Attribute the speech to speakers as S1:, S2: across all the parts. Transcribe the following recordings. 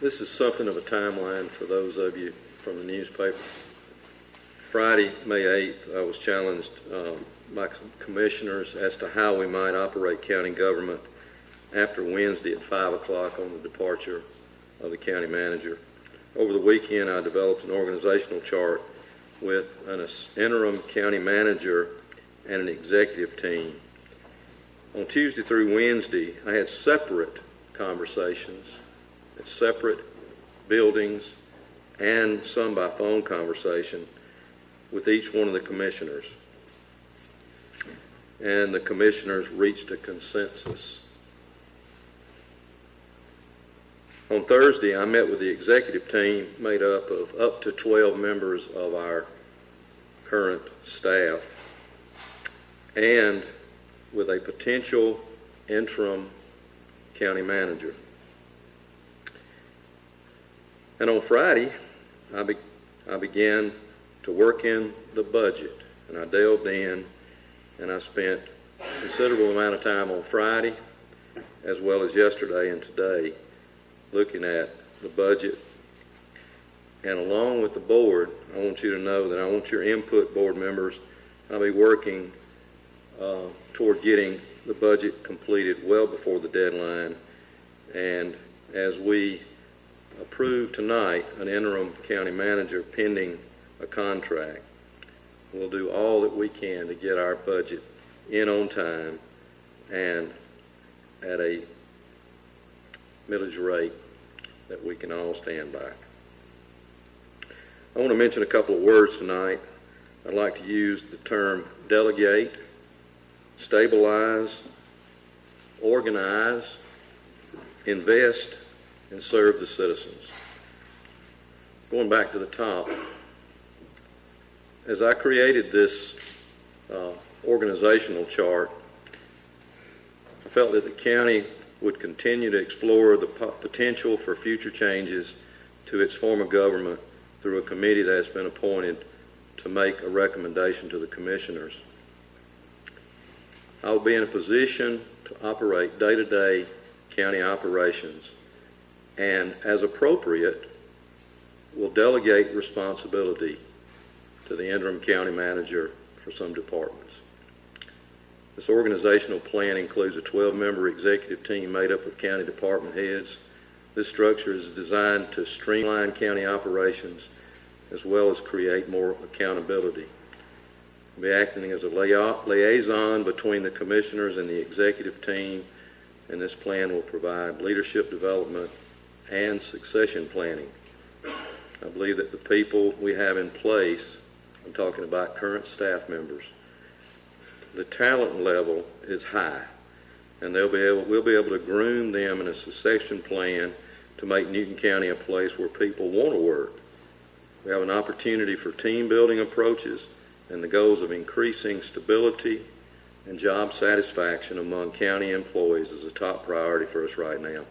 S1: This is something of a timeline for those of you from the newspaper. Friday, May 8th, I was challenged by commissioners as to how we might operate county government after Wednesday at 5 o'clock on the departure of the county manager. Over the weekend, I developed an organizational chart with an interim county manager and an executive team. On Tuesday through Wednesday, I had separate conversations at separate buildings and some by phone conversation with each one of the commissioners. And the commissioners reached a consensus. On Thursday, I met with the executive team made up of up to 12 members of our current staff and with a potential interim county manager. And on Friday, I began to work in the budget, and I delved in, and I spent a considerable amount of time on Friday, as well as yesterday and today, looking at the budget. And along with the board, I want you to know that I want your input, board members. I'll be working toward getting the budget completed well before the deadline. And as we approve tonight an interim county manager pending a contract, we'll do all that we can to get our budget in on time and at a millage rate that we can all stand by. I want to mention a couple of words tonight. I'd like to use the term delegate, stabilize, organize, invest, and serve the citizens. Going back to the top, as I created this organizational chart, I felt that the county would continue to explore the potential for future changes to its form of government through a committee that has been appointed to make a recommendation to the commissioners. I will be in a position to operate day-to-day county operations and, as appropriate, will delegate responsibility to the interim county manager for some departments. This organizational plan includes a 12-member executive team made up of county department heads. This structure is designed to streamline county operations as well as create more accountability. I'll be acting as a liaison between the commissioners and the executive team, and this plan will provide leadership development and succession planning. I believe that the people we have in place, I'm talking about current staff members, the talent level is high, and we'll be able to groom them in a succession plan to make Newton County a place where people want to work. We have an opportunity for team building approaches, and the goals of increasing stability and job satisfaction among county employees is a top priority for us right now.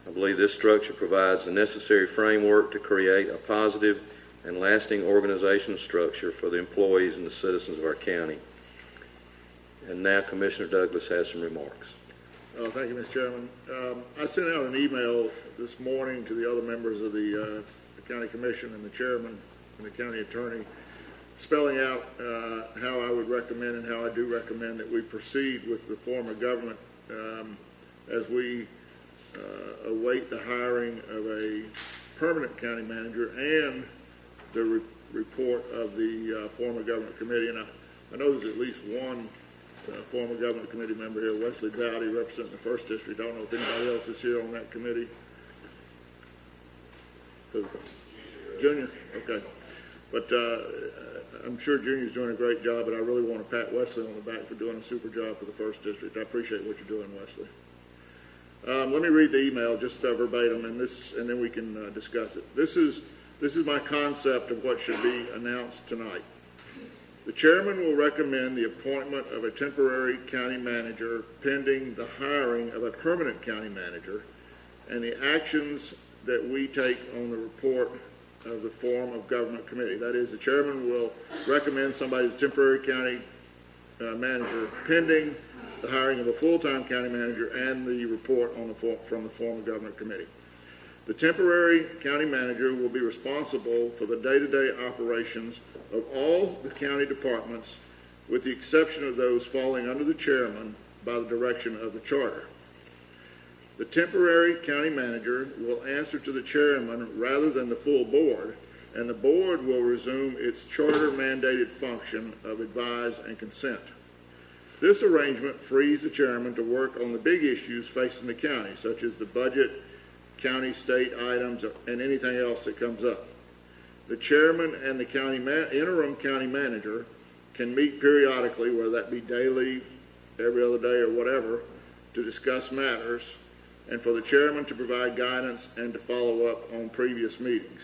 S1: I believe this structure provides the necessary framework to create a positive and lasting organizational structure for the employees and the citizens of our county. And now Commissioner Douglas has some remarks.
S2: Thank you, Mr. Chairman. I sent out an email this morning to the other members of the County Commission and the Chairman and the County Attorney, spelling out how I would recommend and how I do recommend that we proceed with the form of government as we await the hiring of a permanent county manager and the report of the form of government committee. And I know there's at least one former government committee member here, Wesley Dowdy, representing the 1st District. I don't know if anybody else is here on that committee. Junior? Okay. But I'm sure Junior's doing a great job, but I really want to pat Wesley on the back for doing a super job for the 1st District. I appreciate what you're doing, Wesley. Let me read the email just verbatim, and then we can discuss it. This is my concept of what should be announced tonight. The chairman will recommend the appointment of a temporary county manager pending the hiring of a permanent county manager and the actions that we take on the report of the form of government committee. That is, the chairman will recommend somebody as temporary county manager pending the hiring of a full-time county manager and the report on from the form of government committee. The temporary county manager will be responsible for the day-to-day operations of all the county departments, with the exception of those falling under the chairman by the direction of the charter. The temporary county manager will answer to the chairman rather than the full board, and the board will resume its charter-mandated function of advise and consent. This arrangement frees the chairman to work on the big issues facing the county, such as the budget, county, state items, and anything else that comes up. The chairman and the interim county manager can meet periodically, whether that be daily, every other day, or whatever, to discuss matters, and for the chairman to provide guidance and to follow up on previous meetings.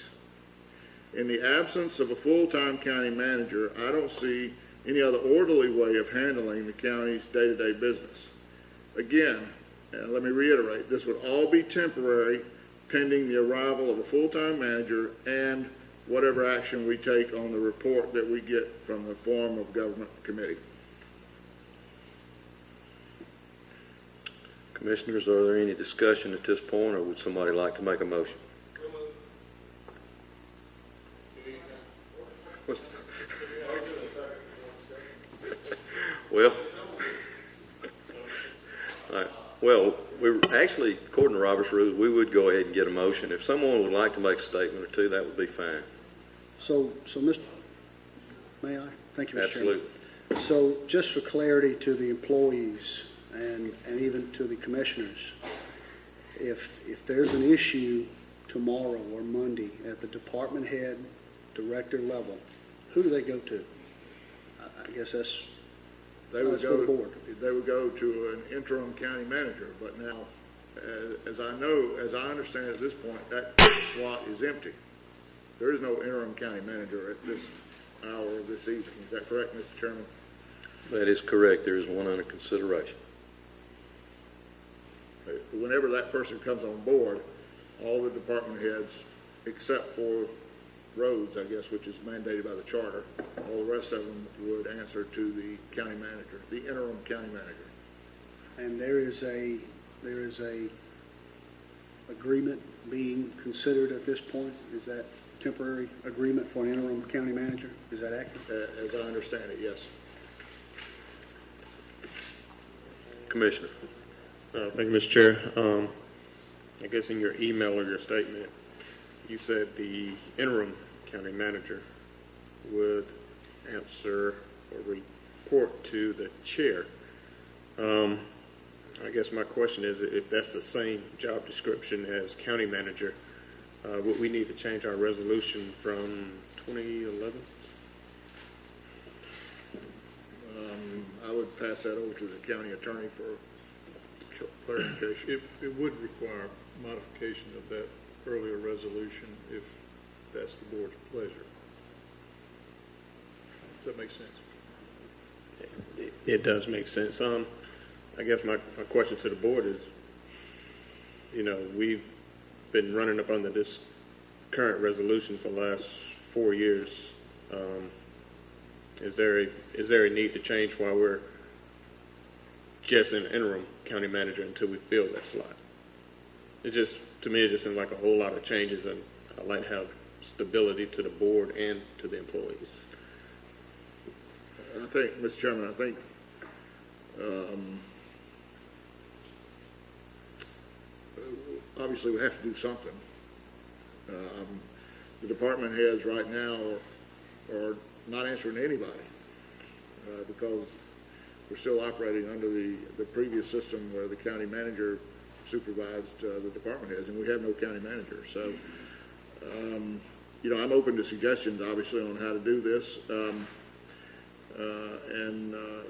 S2: In the absence of a full-time county manager, I don't see any other orderly way of handling the county's day-to-day business. Again, and let me reiterate, this would all be temporary pending the arrival of a full-time manager and whatever action we take on the report that we get from the form of government committee.
S1: Commissioners, are there any discussion at this point, or would somebody like to make a motion? Well, all right. Well, we actually, according to Robert's rules, we would go ahead and get a motion. If someone would like to make a statement or two, that would be fine.
S3: So Mr. May I? Thank you, Mr. Chairman.
S1: Absolutely.
S3: So just for clarity to the employees and even to the commissioners, if there's an issue tomorrow or Monday at the department head, director level, who do they go to? I guess that's
S2: They would
S3: for
S2: go.
S3: the board.
S2: They would go to an interim county manager. But now, as I understand at this point, that slot is empty. There is no interim county manager at this hour of this evening. Is that correct, Mr. Chairman?
S1: That is correct. There is one under consideration.
S2: Whenever that person comes on board, all the department heads, except for roads, I guess, which is mandated by the charter, all the rest of them would answer to the county manager, the interim county manager.
S3: And there is a agreement being considered at this point. Is that temporary agreement for an interim county manager? Is that accurate?
S2: As I understand it, yes.
S1: Commissioner.
S4: Thank you, Mr. Chair. I guess in your email or your statement, you said the interim county manager would answer or report to the chair. I guess my question is, if that's the same job description as county manager, would we need to change our resolution from 2011?
S2: I would pass that over to the county attorney for clarification.
S5: It would require modification of that earlier resolution if that's the board's pleasure. Does that make sense?
S4: It does make sense. I guess my question to the board is, we've been running up under this current resolution for the last 4 years. Is there a need to change while we're just an interim county manager until we fill that slot? To me, it just seems like a whole lot of changes, and I'd like to have stability to the board and to the employees.
S2: I think, Mr. Chairman, obviously we have to do something. The department heads right now are not answering to anybody because we're still operating under the previous system where the county manager supervised the department heads, and we have no county manager. So, I'm open to suggestions, obviously, on how to do this and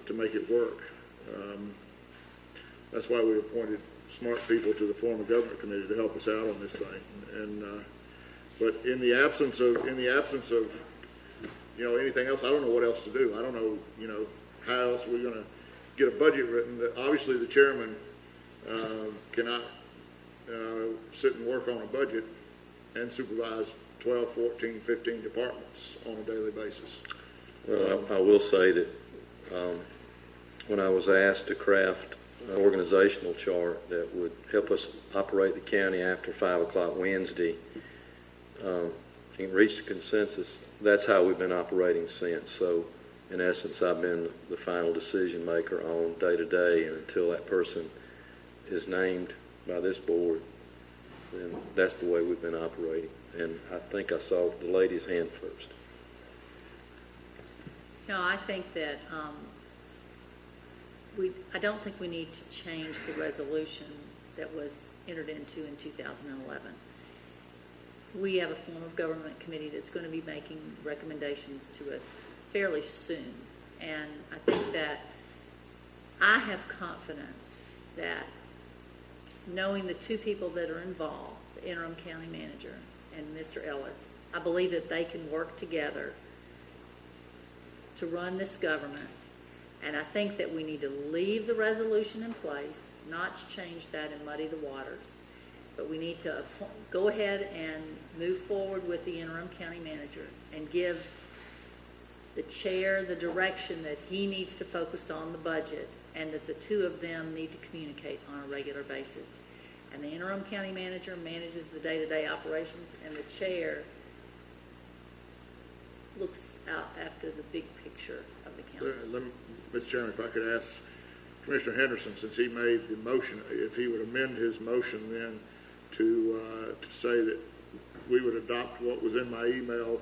S2: to make it work. That's why we appointed smart people to the form of government committee to help us out on this thing. And but in the absence of anything else, I don't know what else to do. I don't know how else we're going to get a budget written. That obviously the chairman cannot sit and work on a budget and supervise 12, 14, 15 departments on a daily basis.
S1: Well, I will say that when I was asked to craft an organizational chart that would help us operate the county after 5 o'clock Wednesday, and reach the consensus. That's how we've been operating since. So, in essence, I've been the final decision maker on day-to-day, and until that person is named by this board, then that's the way we've been operating. And I think I saw the lady's hand first.
S6: No, I think that I don't think we need to change the resolution that was entered into in 2011. We have a form of government committee that's going to be making recommendations to us fairly soon. And I think that I have confidence that knowing the two people that are involved, the interim county manager and Mr. Ellis, I believe that they can work together to run this government. And I think that we need to leave the resolution in place, not change that and muddy the waters. But we need to go ahead and move forward with the interim county manager and give the chair the direction that he needs to focus on the budget, and that the two of them need to communicate on a regular basis. And the interim county manager manages the day-to-day operations, and the chair looks out after the big picture of the county.
S2: Mr. Chairman, if I could ask Commissioner Henderson, since he made the motion, if he would amend his motion then to say that we would adopt what was in my email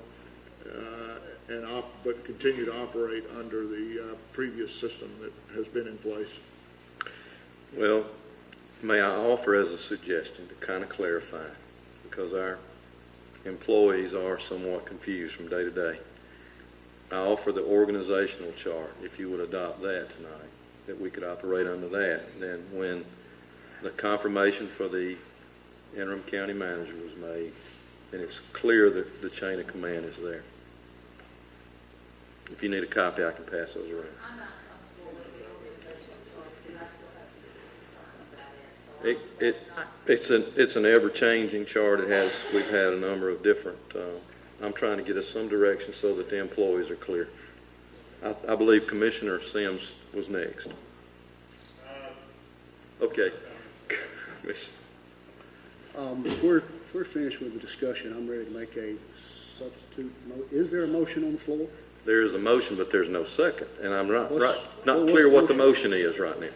S2: but continue to operate under the previous system that has been in place.
S1: Well, may I offer as a suggestion to kind of clarify, because our employees are somewhat confused from day to day. I offer the organizational chart, if you would adopt that tonight, that we could operate under that. Then when the confirmation for the interim county manager was made, then it's clear that the chain of command is there. If you need a copy, I can pass those around.
S6: I'm not comfortable with the organizational chart because I still have some concerns about it.
S1: It's an ever-changing chart. We've had a number of different. I'm trying to get us some direction so that the employees are clear. I believe Commissioner Sims was next. Okay.
S3: If we're finished with the discussion, I'm ready to make a substitute. Is there a motion on the floor?
S1: There is a motion, but there's no second, and I'm not
S3: What's
S1: clear what
S3: the
S1: the motion is right now.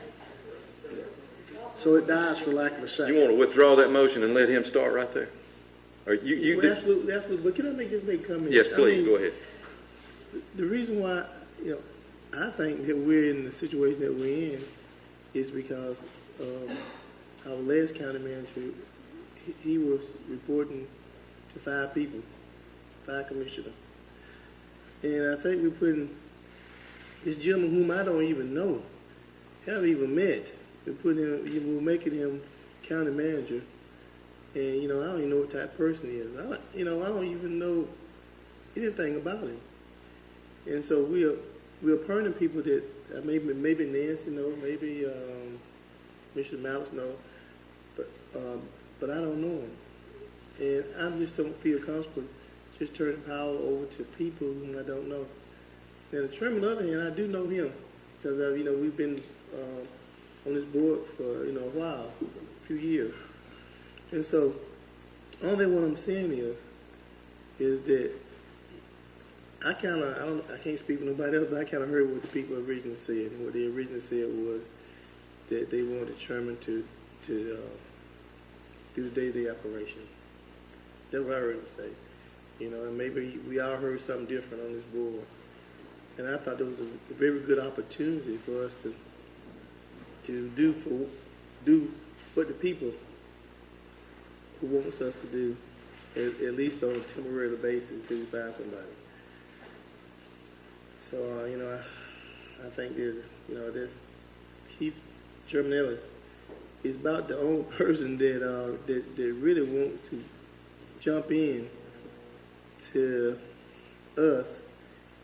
S3: So it dies for lack of a second.
S1: You want to withdraw that motion and let him start right there? Or you
S7: Well, absolutely. But can I make just make comment?
S1: Yes, please, go ahead.
S7: The reason why, I think that we're in the situation that we're in is because our last county manager, he was reporting to 5 people, 5 commissioners. And I think we're putting this gentleman whom I don't even know, haven't even met, we're making him county manager. And, I don't even know what type of person he is. I don't even know anything about him. And so we're appointing people that maybe Nancy knows, maybe Mr. Malice knows, but I don't know him. And I just don't feel comfortable just turning power over to people whom I don't know. Now, the chairman, on the other hand, I do know him because we've been on this board for a while, a few years. And so, only what I'm saying is that I can't speak for nobody else, but I kind of heard what the people originally said, and what they originally said was that they wanted the chairman to do the day-to-day operation. That's what I heard them say. And maybe we all heard something different on this board. And I thought there was a very good opportunity for us to do what the people who wants us to do, at least on a temporary basis until we find somebody. So, I think that, this Keith German-Ellis is about the only person that really wants to jump in to us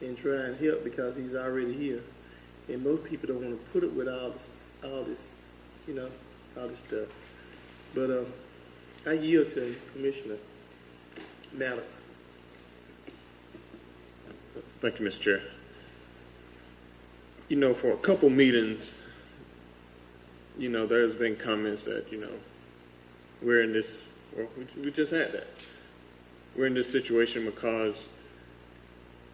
S7: and try and help because he's already here. And most people don't want to put up with all this stuff. But I yield to Commissioner Malice.
S4: Thank you, Mr. Chair. For a couple meetings, you know, there's been comments that, you know, we're in this, well, we just had that. We're in this situation because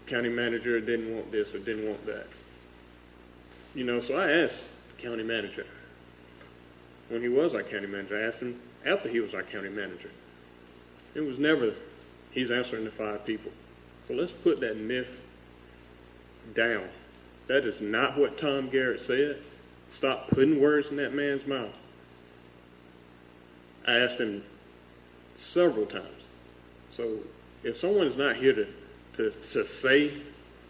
S4: county manager didn't want this or didn't want that. You know, so I asked the county manager, when he was our county manager, I asked him after he was our county manager. It was never, he's answering to 5 people. So let's put that myth down. That is not what Tom Garrett said. Stop putting words in that man's mouth. I asked him several times. So if someone is not here to say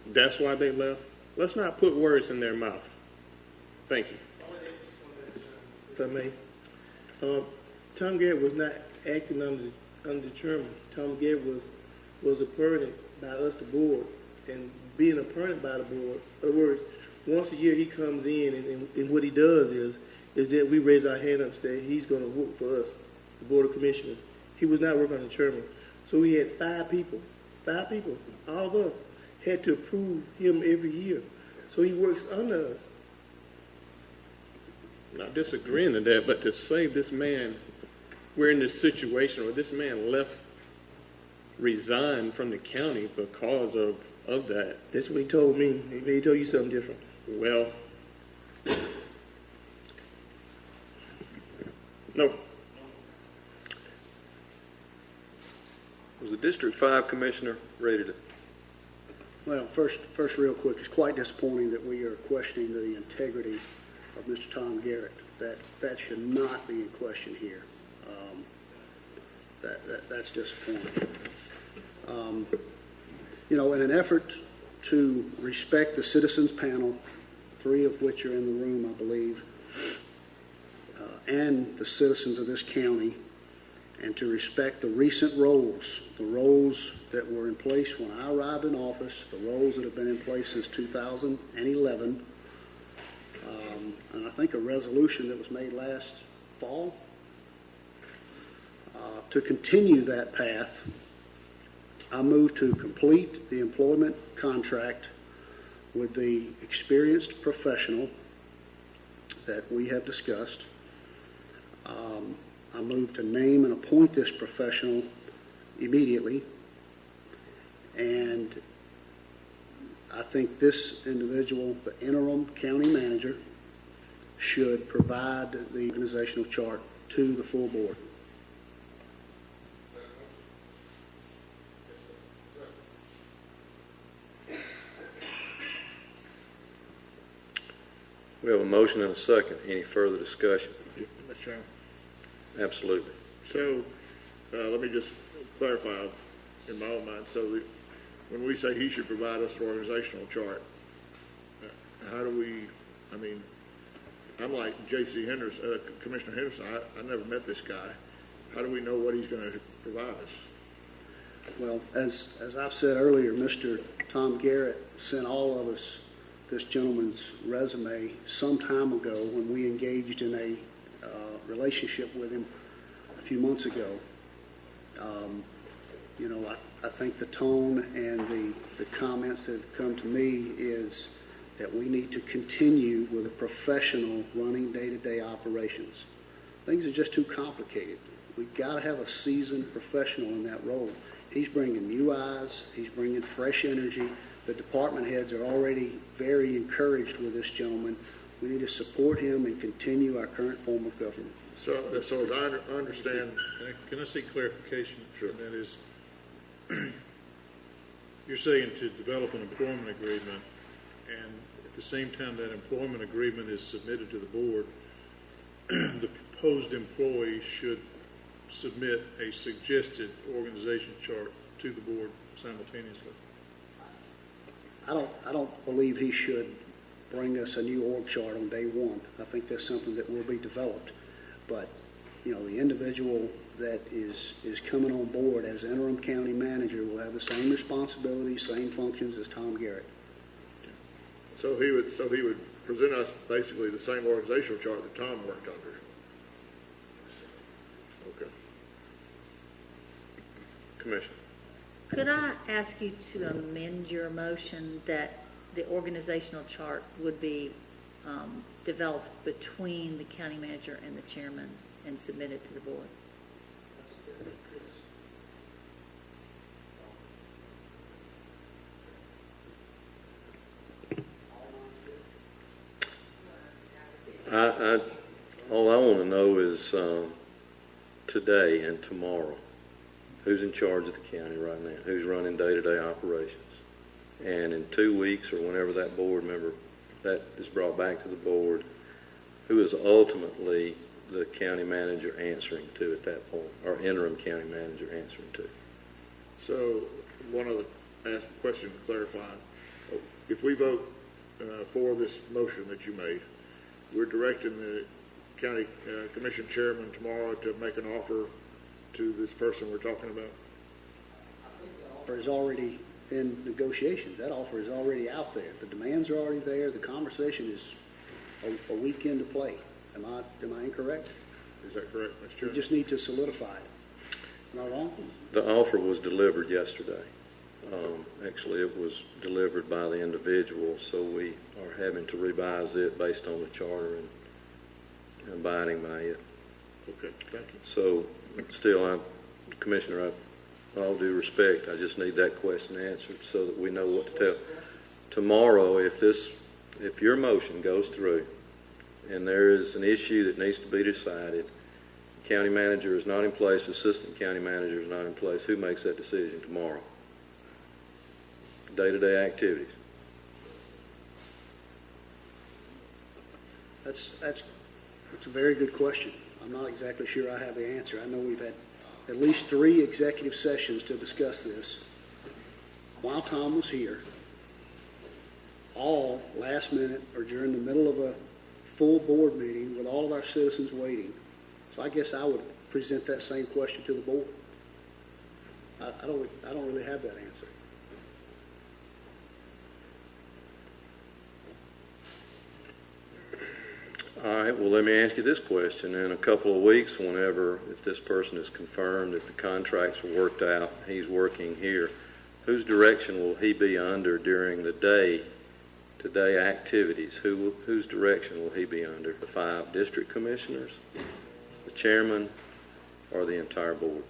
S4: that's why they left, let's not put words in their mouth. Thank you.
S7: If I may. Tom Garrett was not acting undetermined. Tom Garrett was appointed by us, the board, and being appointed by the board. In other words, once a year he comes in, and what he does is that we raise our hand up and say he's going to work for us, the Board of Commissioners. He was not working on the chairman. So we had 5 people, all of us had to approve him every year. So he works under us.
S4: I'm not disagreeing to that, but to say this man, we're in this situation, or this man resigned from the county because of that.
S7: That's what he told me. He told you something different.
S4: Well, no.
S1: Was the District 5 Commissioner ready to?
S3: Well, first, real quick, it's quite disappointing that we are questioning the integrity of Mr. Tom Garrett. That should not be in question here. That's disappointing. You know, in an effort to respect the citizens panel, 3 of which are in the room, I believe, and the citizens of this county, and to respect the recent roles, the roles that were in place when I arrived in office, the roles that have been in place since 2011, and I think a resolution that was made last fall, to continue that path, I move to complete the employment contract with the experienced professional that we have discussed. I move to name and appoint this professional immediately, and I think this individual, the interim county manager, should provide the organizational chart to the full board.
S1: We have a motion and a second. Any further discussion?
S2: Mr. Chairman.
S1: Absolutely.
S2: So let me just clarify in my own mind. So that when we say he should provide us an organizational chart, how do we, I mean, I'm like J.C. Henderson, Commissioner Henderson. I never met this guy. How do we know what he's going to provide us?
S3: Well, as I've said earlier, Mr. Tom Garrett sent all of us this gentleman's resume some time ago when we engaged in a relationship with him a few months ago. You know, I think the tone and the comments that have come to me is that we need to continue with a professional running day-to-day operations. Things are just too complicated. We've got to have a seasoned professional in that role. He's bringing new eyes. He's bringing fresh energy. The department heads are already very encouraged with this gentleman. We need to support him and continue our current form of government.
S2: So as I understand,
S5: Can I seek clarification?
S2: Sure.
S5: And that is, you're saying to develop an employment agreement, and at the same time that employment agreement is submitted to the board, the proposed employee should submit a suggested organization chart to the board simultaneously.
S3: I don't believe he should bring us a new org chart on day one. I think that's something that will be developed. But, you know, the individual that is coming on board as interim county manager will have the same responsibilities, same functions as Tom Garrett.
S2: so he would present us basically the same organizational chart that Tom worked under. Okay.
S1: Commissioner.
S6: Could I ask you to amend your motion that the organizational chart would be developed between the county manager and the chairman and submitted to the board.
S1: All I want to know is today and tomorrow, who's in charge of the county right now? Who's running day-to-day operations? And in 2 weeks or whenever that board member that is brought back to the board, who is ultimately the county manager answering to at that point, or interim county manager answering to?
S2: So, one other question to clarify. If we vote for this motion that you made, we're directing the county commission chairman tomorrow to make an offer to this person we're talking about?
S3: Offer is already in negotiations. That offer is already out there. The demands are already there. The conversation is a week into play. Am I incorrect?
S2: Is that correct, Mr.
S3: We
S2: Chairman?
S3: just need to solidify it. Am I wrong?
S1: The offer was delivered yesterday. Actually, it was delivered by the individual, so we are having to revise it based on the charter and abiding by it.
S2: Okay, thank you.
S1: So, still, Commissioner, with all due respect, I just need that question answered so that we know what to tell. Tomorrow, if your motion goes through and there is an issue that needs to be decided, the county manager is not in place, the assistant county manager is not in place, who makes that decision tomorrow? Day-to-day activities.
S3: That's a very good question. I'm not exactly sure I have the answer. I know we've had at least 3 executive sessions to discuss this. While Tom was here, all last minute or during the middle of a full board meeting with all of our citizens waiting. So I guess I would present that same question to the board. I don't really have that answer.
S1: All right, well, let me ask you this question. In a couple of weeks, if this person is confirmed that the contracts are worked out, he's working here, whose direction will he be under during the day-to-day activities? Whose direction will he be under? The 5 district commissioners, the chairman, or the entire board?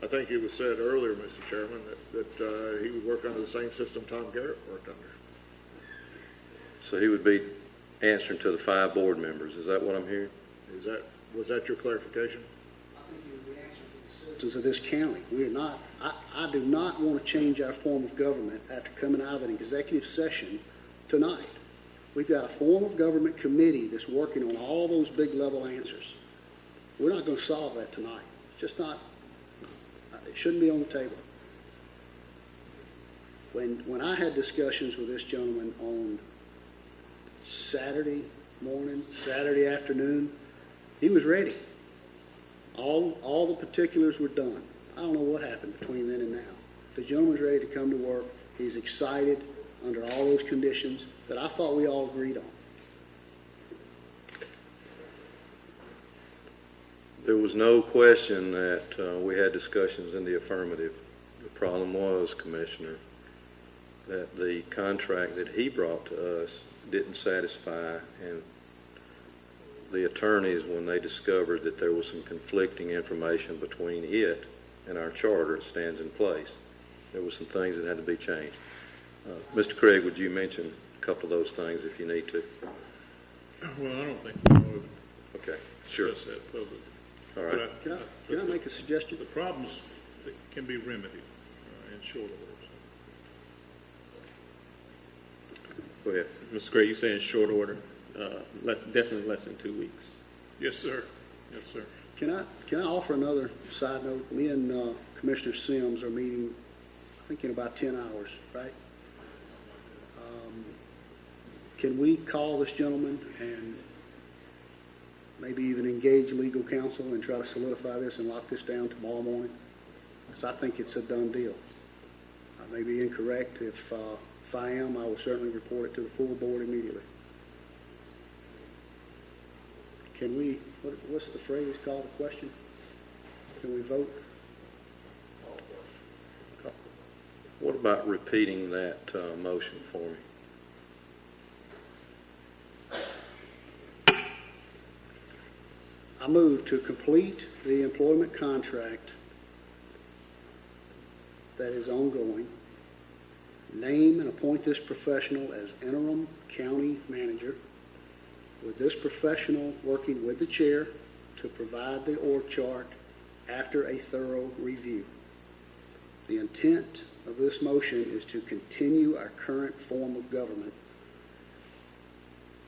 S2: I think it was said earlier, Mr. Chairman, that he would work under the same system Tom Garrett worked under.
S1: So he would be answering to the 5 board members. Is that what I'm hearing?
S2: Was that your clarification?
S3: I think you would be answering to the citizens of this county. We are not. I do not want to change our form of government after coming out of an executive session tonight. We've got a form of government committee that's working on all those big level answers. We're not going to solve that tonight. It's just not. It shouldn't be on the table. When I had discussions with this gentleman on Saturday morning, Saturday afternoon, he was ready. All the particulars were done. I don't know what happened between then and now. The gentleman's ready to come to work. He's excited under all those conditions that I thought we all agreed on.
S1: There was no question that we had discussions in the affirmative. The problem was, Commissioner, that the contract that he brought to us didn't satisfy, and the attorneys, when they discovered that there was some conflicting information between it and our charter, it stands in place. There were some things that had to be changed. Mr. Craig, would you mention a couple of those things if you need to?
S5: Well, I don't think we ought to
S1: Okay, sure.
S5: discuss that publicly.
S1: All right.
S3: Can I make a suggestion?
S5: The problems that can be remedied in short order.
S1: Go ahead.
S4: Mr. Gray, you say in short order, definitely less than 2 weeks.
S5: Yes, sir. Yes, sir.
S3: Can I offer another side note? Me and Commissioner Sims are meeting, I think, in about 10 hours, right? Can we call this gentleman and maybe even engage legal counsel and try to solidify this and lock this down tomorrow morning? Because I think it's a done deal. I may be incorrect. If I am, I will certainly report it to the full board immediately. Can we, what's the phrase called, a question? Can we vote?
S1: What about repeating that motion for me?
S3: I move to complete the employment contract that is ongoing, name and appoint this professional as interim county manager, with this professional working with the chair to provide the org chart after a thorough review. The intent of this motion is to continue our current form of government,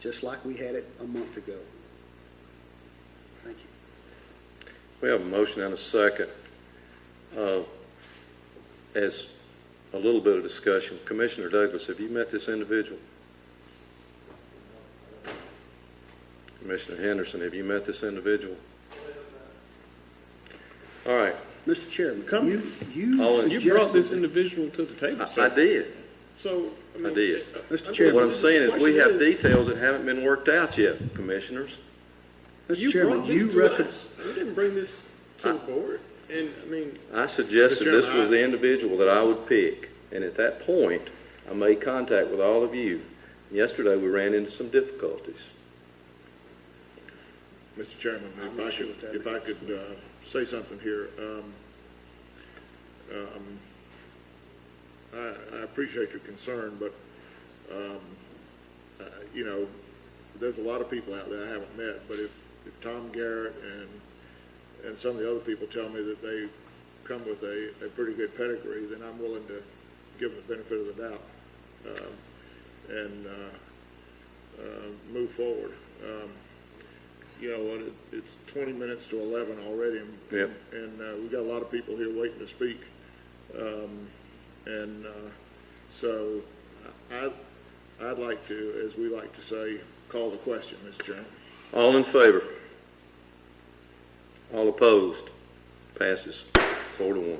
S3: just like we had it a month ago. Thank you.
S1: We have a motion and a second. As a little bit of discussion, Commissioner Douglas, have you met this individual? Commissioner Henderson, have you met this individual? All right.
S3: Mr. Chairman,
S4: Come-
S3: you
S4: You brought this
S3: suggested-
S4: individual to the table,
S1: I
S4: sir.
S1: did.
S4: So,
S1: I did.
S3: Mr.
S1: What
S3: Chairman,
S1: I'm saying is we have details that haven't been worked out yet, Commissioners.
S3: Mr.
S4: You
S3: Chairman,
S4: brought
S3: you
S4: this to
S3: reckon,
S4: us. We didn't bring this to the board. And, I mean,
S1: I suggested
S2: Mr.
S1: this
S2: Chairman,
S1: was the individual that I would pick. And at that point, I made contact with all of you. Yesterday, we ran into some difficulties.
S2: Mr. Chairman, if I could say something here. I appreciate your concern, but, you know, there's a lot of people out there I haven't met, but if Tom Garrett and some of the other people tell me that they come with a pretty good pedigree, then I'm willing to give them the benefit of the doubt and move forward. You know what? It's 20 minutes to 11 already,
S1: Yep.
S2: and we've got a lot of people here waiting to speak. So I'd like to, as we like to say, call the question, Mr. Chairman.
S1: All in favor? All opposed? Passes 4-1.